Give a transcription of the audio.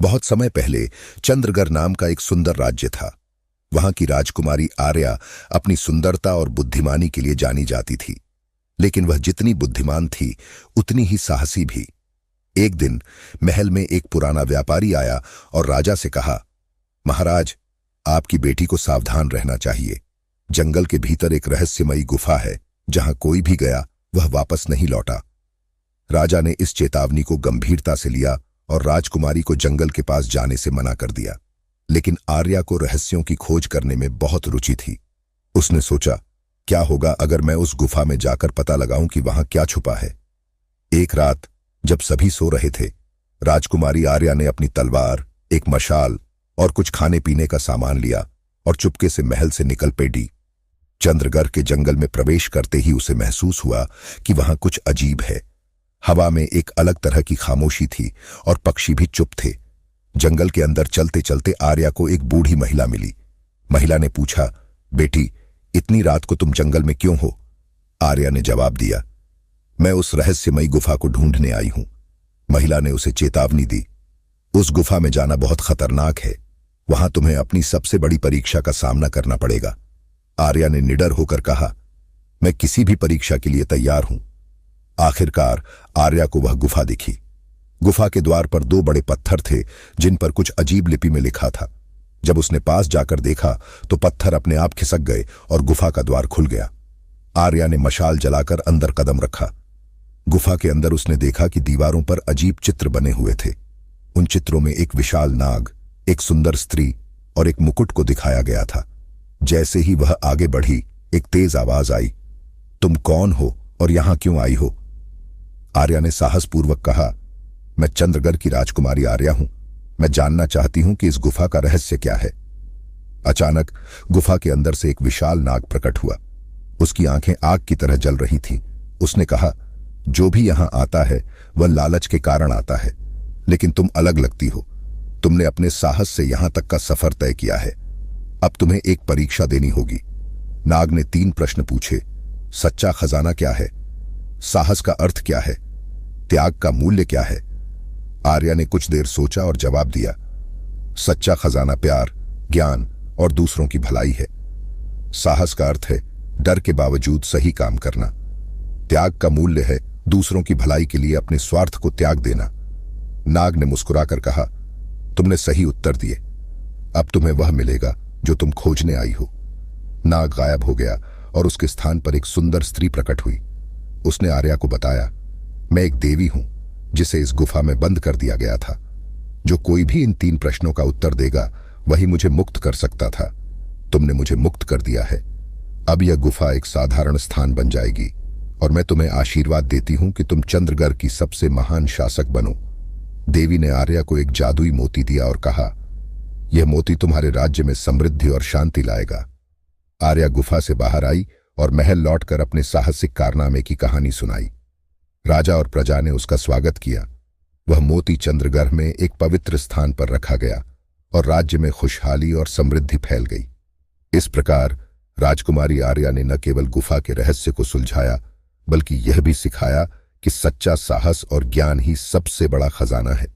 बहुत समय पहले चंद्रगर नाम का एक सुंदर राज्य था। वहां की राजकुमारी आर्या अपनी सुंदरता और बुद्धिमानी के लिए जानी जाती थी, लेकिन वह जितनी बुद्धिमान थी उतनी ही साहसी भी। एक दिन महल में एक पुराना व्यापारी आया और राजा से कहा, महाराज, आपकी बेटी को सावधान रहना चाहिए। जंगल के भीतर एक रहस्यमयी गुफा है, जहां कोई भी गया वह वापस नहीं लौटा। राजा ने इस चेतावनी को गंभीरता से लिया और राजकुमारी को जंगल के पास जाने से मना कर दिया। लेकिन आर्या को रहस्यों की खोज करने में बहुत रुचि थी। उसने सोचा, क्या होगा अगर मैं उस गुफा में जाकर पता लगाऊं कि वहां क्या छुपा है। एक रात जब सभी सो रहे थे, राजकुमारी आर्या ने अपनी तलवार, एक मशाल और कुछ खाने पीने का सामान लिया और चुपके से महल से निकल पड़ी। चंद्रगर के जंगल में प्रवेश करते ही उसे महसूस हुआ कि वहां कुछ अजीब है। हवा में एक अलग तरह की खामोशी थी और पक्षी भी चुप थे। जंगल के अंदर चलते चलते आर्या को एक बूढ़ी महिला मिली। महिला ने पूछा, बेटी, इतनी रात को तुम जंगल में क्यों हो? आर्या ने जवाब दिया, मैं उस रहस्यमयी गुफा को ढूंढने आई हूं। महिला ने उसे चेतावनी दी, उस गुफा में जाना बहुत खतरनाक है। वहां तुम्हें अपनी सबसे बड़ी परीक्षा का सामना करना पड़ेगा। आर्या ने निडर होकर कहा, मैं किसी भी परीक्षा के लिए तैयार हूं। आखिरकार आर्या को वह गुफा दिखी। गुफा के द्वार पर दो बड़े पत्थर थे, जिन पर कुछ अजीब लिपि में लिखा था। जब उसने पास जाकर देखा तो पत्थर अपने आप खिसक गए और गुफा का द्वार खुल गया। आर्या ने मशाल जलाकर अंदर कदम रखा। गुफा के अंदर उसने देखा कि दीवारों पर अजीब चित्र बने हुए थे। उन चित्रों में एक विशाल नाग, एक सुंदर स्त्री और एक मुकुट को दिखाया गया था। जैसे ही वह आगे बढ़ी, एक तेज आवाज आई, तुम कौन हो और यहां क्यों आई हो? आर्या ने साहसपूर्वक कहा, मैं चंद्रगर की राजकुमारी आर्या हूं। मैं जानना चाहती हूं कि इस गुफा का रहस्य क्या है। अचानक गुफा के अंदर से एक विशाल नाग प्रकट हुआ। उसकी आंखें आग की तरह जल रही थीं। उसने कहा, जो भी यहां आता है वह लालच के कारण आता है, लेकिन तुम अलग लगती हो। तुमने अपने साहस से यहां तक का सफर तय किया है। अब तुम्हें एक परीक्षा देनी होगी। नाग ने 3 प्रश्न पूछे। सच्चा खजाना क्या है? साहस का अर्थ क्या है? त्याग का मूल्य क्या है? आर्या ने कुछ देर सोचा और जवाब दिया, सच्चा खजाना प्यार, ज्ञान और दूसरों की भलाई है। साहस का अर्थ है डर के बावजूद सही काम करना। त्याग का मूल्य है दूसरों की भलाई के लिए अपने स्वार्थ को त्याग देना। नाग ने मुस्कुराकर कहा, तुमने सही उत्तर दिए। अब तुम्हें वह मिलेगा जो तुम खोजने आई हो। नाग गायब हो गया और उसके स्थान पर एक सुंदर स्त्री प्रकट हुई। उसने आर्या को बताया, मैं एक देवी हूं जिसे इस गुफा में बंद कर दिया गया था। जो कोई भी इन 3 प्रश्नों का उत्तर देगा वही मुझे मुक्त कर सकता था। तुमने मुझे मुक्त कर दिया है। अब यह गुफा एक साधारण स्थान बन जाएगी और मैं तुम्हें आशीर्वाद देती हूं कि तुम चंद्रगर की सबसे महान शासक बनो। देवी ने आर्या को एक जादुई मोती दिया और कहा, यह मोती तुम्हारे राज्य में समृद्धि और शांति लाएगा। आर्या गुफा से बाहर आई और महल लौटकर अपने साहसिक कारनामे की कहानी सुनाई। राजा और प्रजा ने उसका स्वागत किया। वह मोती चंद्रगर में एक पवित्र स्थान पर रखा गया और राज्य में खुशहाली और समृद्धि फैल गई। इस प्रकार राजकुमारी आर्या ने न केवल गुफा के रहस्य को सुलझाया, बल्कि यह भी सिखाया कि सच्चा साहस और ज्ञान ही सबसे बड़ा खजाना है।